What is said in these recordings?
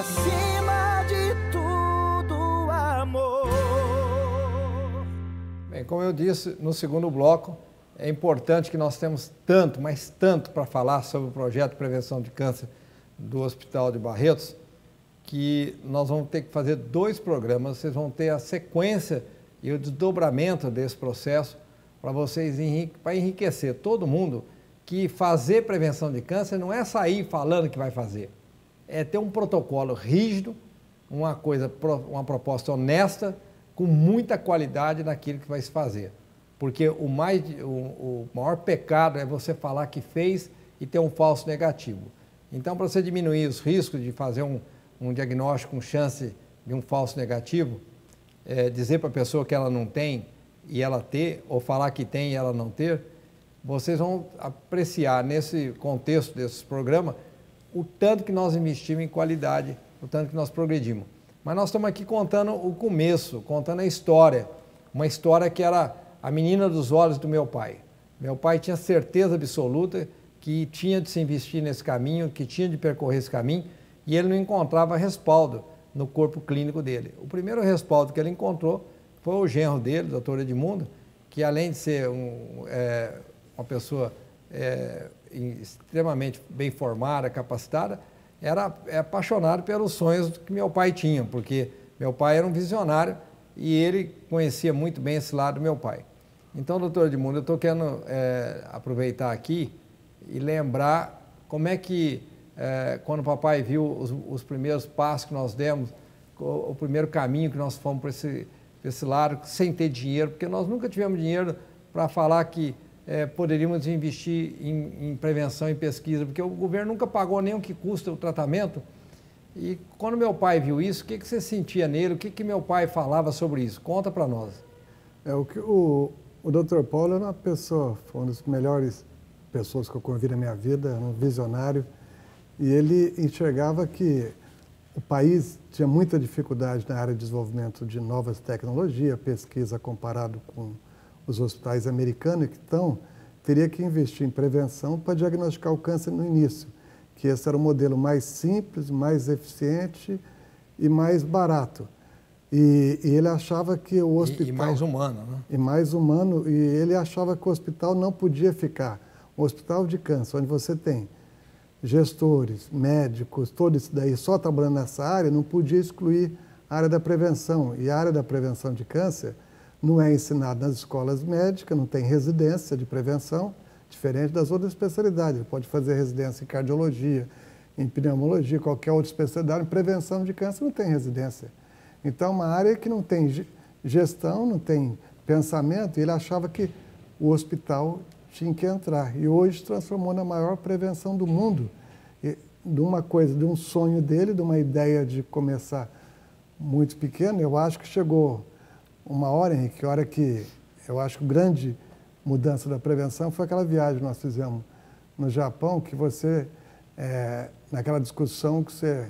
acima de tudo, amor. Bem, como eu disse no segundo bloco, é importante que nós temos tanto, mas tanto para falar sobre o projeto de prevenção de câncer do Hospital de Barretos, que nós vamos ter que fazer 2 programas, vocês vão ter a sequência e o desdobramento desse processo para vocês para enriquecer todo mundo que fazer prevenção de câncer não é sair falando que vai fazer, é ter um protocolo rígido, uma proposta honesta, com muita qualidade naquilo que vai se fazer. Porque o maior pecado é você falar que fez e ter um falso negativo. Então, para você diminuir os riscos de fazer um diagnóstico com chance de um falso negativo, dizer para a pessoa que ela não tem e ela ter, ou falar que tem e ela não ter, vocês vão apreciar nesse contexto desse programa o tanto que nós investimos em qualidade, o tanto que nós progredimos. Mas nós estamos aqui contando o começo, contando a história, uma história que era a menina dos olhos do meu pai. Meu pai tinha certeza absoluta que tinha de se investir nesse caminho, que tinha de percorrer esse caminho, e ele não encontrava respaldo no corpo clínico dele. O primeiro respaldo que ele encontrou foi o genro dele, o doutor Edmundo, que além de ser uma pessoa extremamente bem formada, capacitada, era apaixonado pelos sonhos que meu pai tinha, porque meu pai era um visionário e ele conhecia muito bem esse lado do meu pai. Então, doutor Edmundo, eu estou querendo aproveitar aqui e lembrar como é que, quando o papai viu os primeiros passos que nós demos, o primeiro caminho que nós fomos para esse lado, sem ter dinheiro, porque nós nunca tivemos dinheiro para falar que poderíamos investir em prevenção e pesquisa, porque o governo nunca pagou nem o que custa o tratamento. E quando meu pai viu isso, o que você sentia nele? O que meu pai falava sobre isso? Conta para nós. O Dr. Paulo era foi uma das melhores pessoas que eu convivi na minha vida, era um visionário, e ele enxergava que o país tinha muita dificuldade na área de desenvolvimento de novas tecnologias, pesquisa comparado com os hospitais americanos, então teria que investir em prevenção para diagnosticar o câncer no início, que esse era o modelo mais simples, mais eficiente e mais barato. E ele achava que o hospital... E mais humano, né? E mais humano, e ele achava que o hospital não podia ficar. Um hospital de câncer, onde você tem gestores, médicos, todo isso daí só trabalhando nessa área, não podia excluir a área da prevenção. E a área da prevenção de câncer não é ensinada nas escolas médicas, não tem residência de prevenção, diferente das outras especialidades. Ele pode fazer residência em cardiologia, em pneumologia, qualquer outra especialidade. Em prevenção de câncer não tem residência. Então, é uma área que não tem gestão, não tem pensamento, e ele achava que o hospital tinha que entrar. E hoje se transformou na maior prevenção do mundo. E de uma coisa, de um sonho dele, de uma ideia de começar muito pequeno, eu acho que chegou uma hora, Henrique, eu acho que a grande mudança da prevenção foi aquela viagem que nós fizemos no Japão, que você, naquela discussão que eu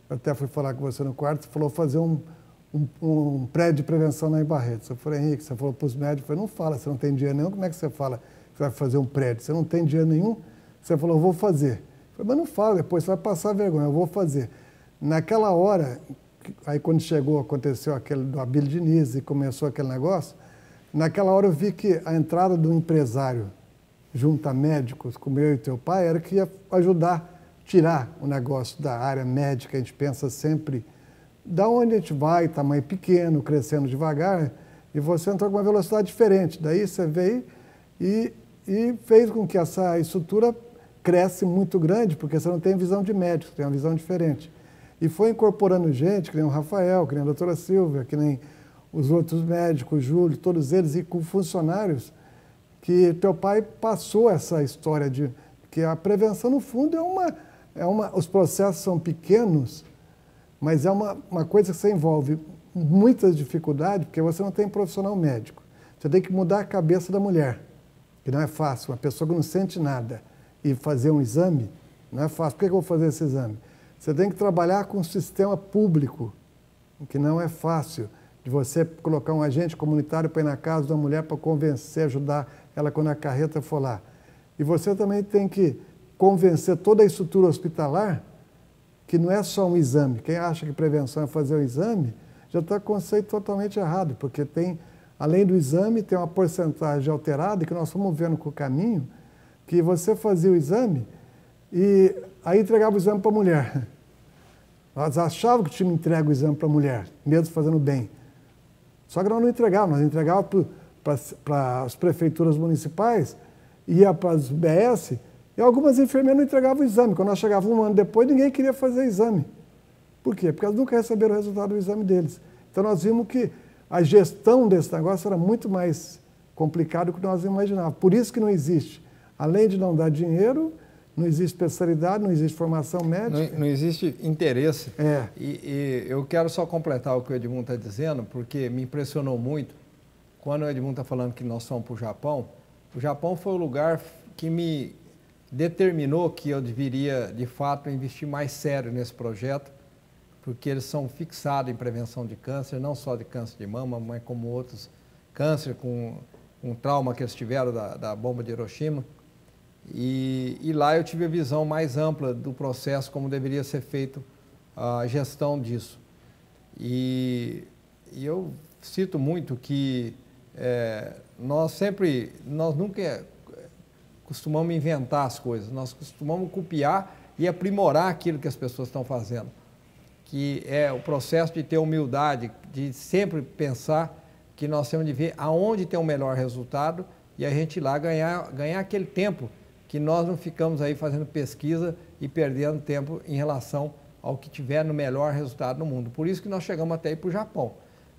até fui falar com você no quarto, você falou fazer um prédio de prevenção lá em Barretos. Eu falei, Henrique, você falou para os médicos, eu falei, não fala, você não tem dinheiro nenhum, como é que você fala que você vai fazer um prédio? Você não tem dinheiro nenhum? Você falou, eu vou fazer. Eu falei, mas não fala, depois você vai passar vergonha, eu vou fazer. Naquela hora, aí quando aconteceu aquele do Abílio Diniz e começou aquele negócio, naquela hora eu vi que a entrada do empresário junto a médicos, como eu e teu pai, era que ia ajudar a tirar o negócio da área médica. A gente pensa sempre da onde a gente vai, tamanho pequeno, crescendo devagar, e você entrou com uma velocidade diferente. Daí você veio e fez com que essa estrutura cresce muito grande, porque você não tem visão de médico, tem uma visão diferente. E foi incorporando gente, que nem o Rafael, que nem a doutora Silvia, que nem os outros médicos, o Júlio, todos eles, e com funcionários, que teu pai passou essa história de que a prevenção, no fundo, os processos são pequenos, mas é uma coisa que você envolve muitas dificuldades, porque você não tem profissional médico. Você tem que mudar a cabeça da mulher, que não é fácil. Uma pessoa que não sente nada e fazer um exame, não é fácil. Por que eu vou fazer esse exame? Você tem que trabalhar com um sistema público, que não é fácil, de você colocar um agente comunitário para ir na casa da mulher para convencer, ajudar ela quando a carreta for lá. E você também tem que convencer toda a estrutura hospitalar que não é só um exame. Quem acha que prevenção é fazer o exame, já está com o conceito totalmente errado, porque tem, além do exame, tem uma porcentagem alterada, que nós fomos vendo com o caminho, que você fazia o exame e aí entregava o exame para a mulher. Nós achávamos que tinha entregue o exame para a mulher, mesmo fazendo bem. Só que nós não entregávamos, nós entregávamos para as prefeituras municipais, ia para as BS, e algumas enfermeiras não entregavam o exame. Quando nós chegávamos um ano depois, ninguém queria fazer exame. Por quê? Porque elas nunca receberam o resultado do exame deles. Então nós vimos que a gestão desse negócio era muito mais complicada do que nós imaginávamos. Por isso que não existe, além de não dar dinheiro, não existe especialidade, não existe formação médica. Não existe interesse. É. E eu quero só completar o que o Edmundo está dizendo, porque me impressionou muito quando o Edmundo está falando que nós fomos para o Japão foi o lugar que me determinou que eu deveria, de fato, investir mais sério nesse projeto, porque eles são fixados em prevenção de câncer, não só de câncer de mama, mas como outros câncer com um trauma que eles tiveram da bomba de Hiroshima. E lá eu tive a visão mais ampla do processo, como deveria ser feito a gestão disso. E eu cito muito que nós nunca costumamos inventar as coisas, nós costumamos copiar e aprimorar aquilo que as pessoas estão fazendo, que é o processo de ter humildade, de sempre pensar que nós temos de ver aonde tem o melhor resultado e a gente ir lá ganhar aquele tempo que nós não ficamos aí fazendo pesquisa e perdendo tempo em relação ao que tiver no melhor resultado no mundo. Por isso que nós chegamos até ir para o Japão.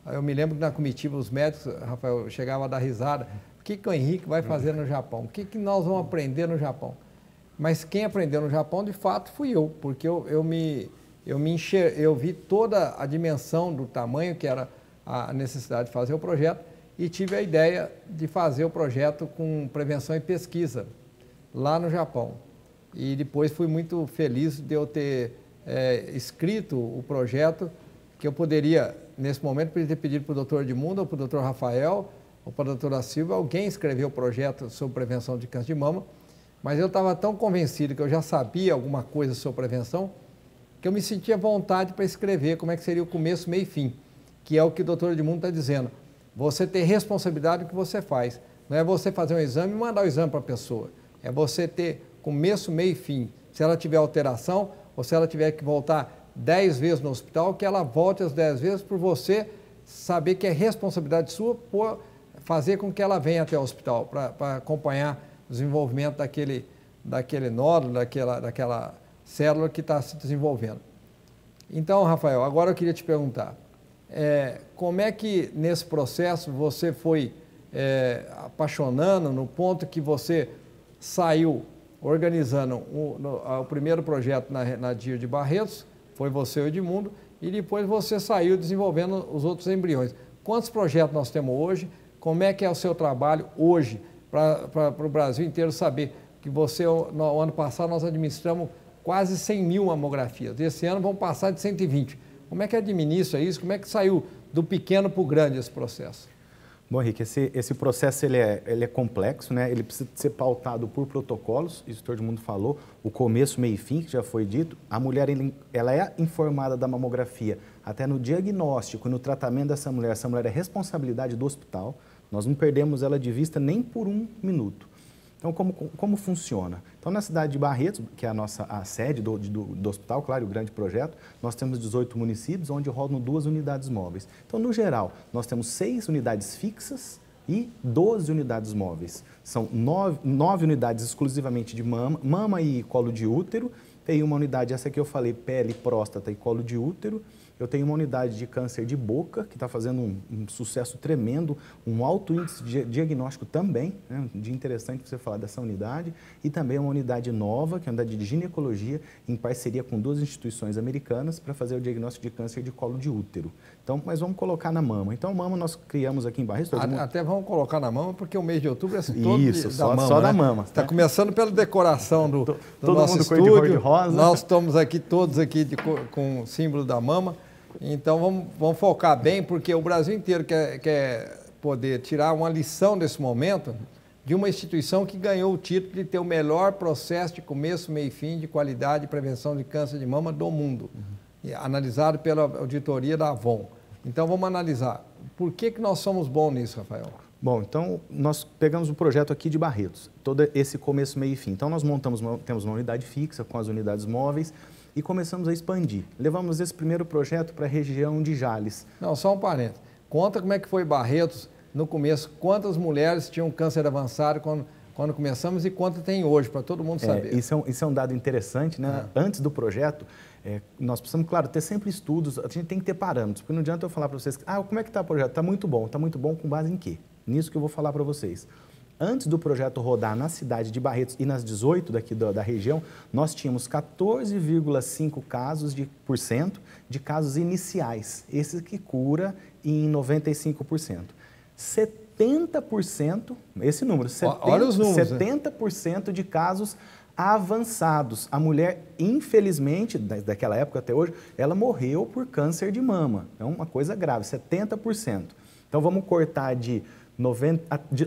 Eu me lembro que na comitiva os médicos, Rafael, chegava a dar risada, o que o Henrique vai fazer no Japão? O que nós vamos aprender no Japão? Mas quem aprendeu no Japão, de fato, fui eu, porque eu vi toda a dimensão do tamanho que era a necessidade de fazer o projeto e tive a ideia de fazer o projeto com prevenção e pesquisa lá no Japão. E depois fui muito feliz de eu ter escrito o projeto, que eu poderia, nesse momento, ter pedido para o doutor Edmundo ou para o doutor Rafael ou para a doutora Silva, alguém escreveu o projeto sobre prevenção de câncer de mama, mas eu estava tão convencido que eu já sabia alguma coisa sobre prevenção, que eu me sentia vontade para escrever como é que seria o começo, meio e fim, que é o que o doutor Edmundo está dizendo. Você ter responsabilidade do que você faz. Não é você fazer um exame e mandar o exame para a pessoa. É você ter começo, meio e fim. Se ela tiver alteração ou se ela tiver que voltar 10 vezes no hospital, que ela volte as 10 vezes por você saber que é responsabilidade sua por fazer com que ela venha até o hospital para acompanhar o desenvolvimento daquele nódulo, daquela célula que está se desenvolvendo. Então, Rafael, agora eu queria te perguntar, como é que nesse processo você foi apaixonando no ponto que você saiu organizando o primeiro projeto na DIR de Barretos, foi você e o Edmundo, e depois você saiu desenvolvendo os outros embriões. Quantos projetos nós temos hoje? Como é que é o seu trabalho hoje, para o Brasil inteiro saber que você, no ano passado, nós administramos quase 100 mil mamografias. Esse ano vão passar de 120. Como é que administra isso? Como é que saiu do pequeno para o grande esse processo? Bom, Henrique, esse processo ele é complexo, né? Ele precisa ser pautado por protocolos, isso todo mundo falou, o começo, meio e fim, que já foi dito. A mulher ela é informada da mamografia até no diagnóstico e no tratamento dessa mulher. Essa mulher é responsabilidade do hospital, nós não perdemos ela de vista nem por um minuto. Então, como funciona? Então, na cidade de Barretos, que é a sede do hospital, claro, o grande projeto, nós temos 18 municípios, onde rodam 2 unidades móveis. Então, no geral, nós temos 6 unidades fixas e 12 unidades móveis. São 9 unidades exclusivamente de mama e colo de útero. Tem uma unidade, essa que eu falei, pele, próstata e colo de útero. Eu tenho uma unidade de câncer de boca, que está fazendo um sucesso tremendo, um alto índice de diagnóstico também, né? De interessante você falar dessa unidade, e também uma unidade nova, que é a unidade de ginecologia, em parceria com 2 instituições americanas, para fazer o diagnóstico de câncer de colo de útero. Então, mas vamos colocar na mama. Então, a mama nós criamos aqui em Barretos. Até vamos colocar na mama, porque o mês de outubro é todo da mama. Só né? da mama. Está começando pela decoração do nosso estúdio. Todo mundo cor de rosa. Nós estamos aqui todos aqui com o símbolo da mama. Então, vamos focar bem, porque o Brasil inteiro quer poder tirar uma lição desse momento de uma instituição que ganhou o título de ter o melhor processo de começo, meio e fim de qualidade e prevenção de câncer de mama do mundo, analisado pela auditoria da Avon. Então, vamos analisar. Por que nós somos bons nisso, Rafael? Bom, então, nós pegamos o projeto aqui de Barretos, todo esse começo, meio e fim. Então, nós temos uma unidade fixa com as unidades móveis e começamos a expandir. Levamos esse primeiro projeto para a região de Jales. Não, só um parênteses. Conta como é que foi Barretos no começo, quantas mulheres tinham câncer avançado quando começamos e quanto tem hoje, para todo mundo saber. Isso é um dado interessante, né? Antes do projeto, nós precisamos, claro, ter sempre estudos, a gente tem que ter parâmetros, porque não adianta eu falar para vocês, como é que está o projeto? Está muito bom com base em quê? Nisso que eu vou falar para vocês. Antes do projeto rodar na cidade de Barretos e nas 18 daqui da região, nós tínhamos 14,5% de casos iniciais, esse que cura em 95%. 70%, esse número, olha os números, 70% de casos avançados. A mulher, infelizmente, daquela época até hoje, ela morreu por câncer de mama. É uma coisa grave, 70%. Então, vamos cortar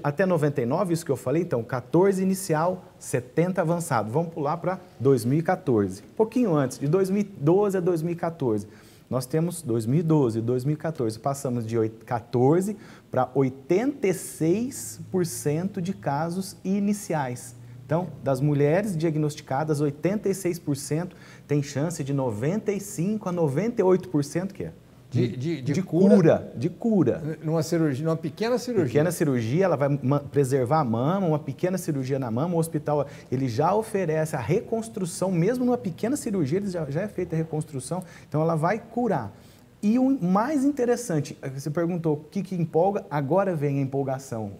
até 99, isso que eu falei, então 14 inicial, 70 avançado. Vamos pular para 2014, um pouquinho antes, de 2012 a 2014. Nós temos 2012 e 2014, passamos de 14 para 86% de casos iniciais. Então, das mulheres diagnosticadas, 86% tem chance de 95% a 98%, que é de cura. Numa cirurgia, numa pequena cirurgia. Pequena cirurgia, ela vai preservar a mama, uma pequena cirurgia na mama, o hospital ele já oferece a reconstrução, mesmo numa pequena cirurgia, já é feita a reconstrução, então ela vai curar. E o mais interessante, você perguntou o que empolga, agora vem a empolgação,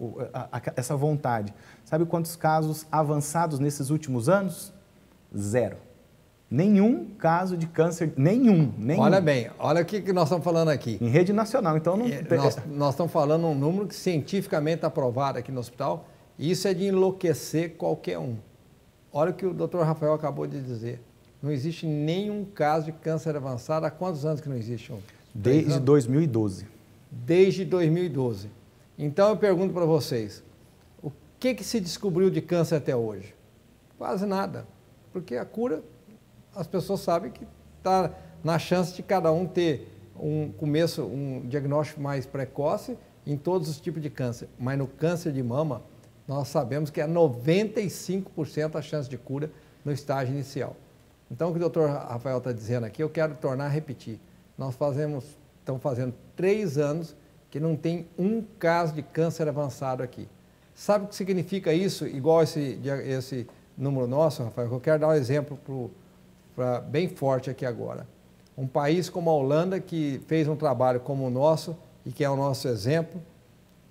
essa vontade. Sabe quantos casos avançados nesses últimos anos? 0. Nenhum caso de câncer, nenhum. Olha bem, olha o que nós estamos falando aqui. Em rede nacional, então não... Nós estamos falando um número que cientificamente aprovado aqui no hospital, e isso é de enlouquecer qualquer um. Olha o que o Dr. Rafael acabou de dizer. Não existe nenhum caso de câncer avançado. Há quantos anos que não existe um? Desde 2012. Desde 2012. Então eu pergunto para vocês, o que se descobriu de câncer até hoje? Quase nada, porque a cura... As pessoas sabem que está na chance de cada um ter um diagnóstico mais precoce em todos os tipos de câncer. Mas no câncer de mama, nós sabemos que é 95% a chance de cura no estágio inicial. Então, o que o Dr. Rafael está dizendo aqui, eu quero tornar a repetir. Nós estamos fazendo 3 anos que não tem um caso de câncer avançado aqui. Sabe o que significa isso, igual esse número nosso, Rafael? Eu quero dar um exemplo bem forte aqui agora. Um país como a Holanda, que fez um trabalho como o nosso, e que é o nosso exemplo,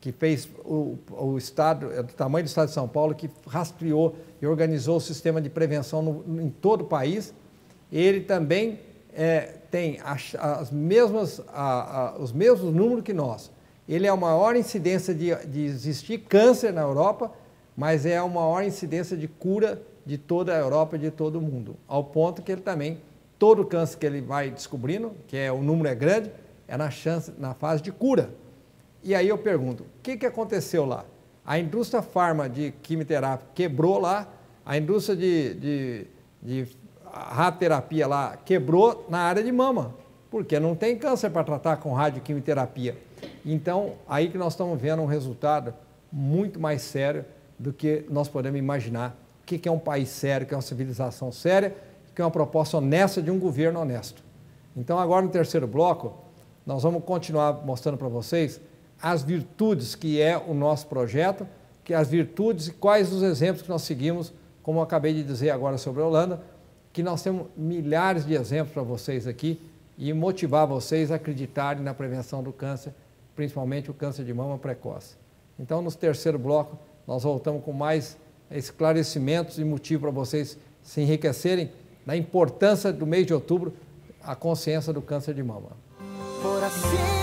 que fez o estado, do tamanho do estado de São Paulo, que rastreou e organizou o sistema de prevenção em todo o país, ele também tem os mesmos números que nós. Ele é a maior incidência de existir câncer na Europa, mas é a maior incidência de cura de toda a Europa e de todo o mundo, ao ponto que ele também, todo câncer que ele vai descobrindo, o número é grande, é na fase de cura. E aí eu pergunto, o que aconteceu lá? A indústria farma de quimioterapia quebrou lá, a indústria de radioterapia lá quebrou na área de mama, porque não tem câncer para tratar com radioquimioterapia. Então, aí que nós estamos vendo um resultado muito mais sério do que nós podemos imaginar. O que é um país sério, o que é uma civilização séria, o que é uma proposta honesta de um governo honesto. Então, agora no terceiro bloco, nós vamos continuar mostrando para vocês as virtudes que é o nosso projeto, que as virtudes e quais os exemplos que nós seguimos, como eu acabei de dizer agora sobre a Holanda, que nós temos milhares de exemplos para vocês aqui e motivar vocês a acreditarem na prevenção do câncer, principalmente o câncer de mama precoce. Então, no terceiro bloco, nós voltamos com mais esclarecimentos e motivo para vocês se enriquecerem da importância do mês de outubro, a consciência do câncer de mama. Por assim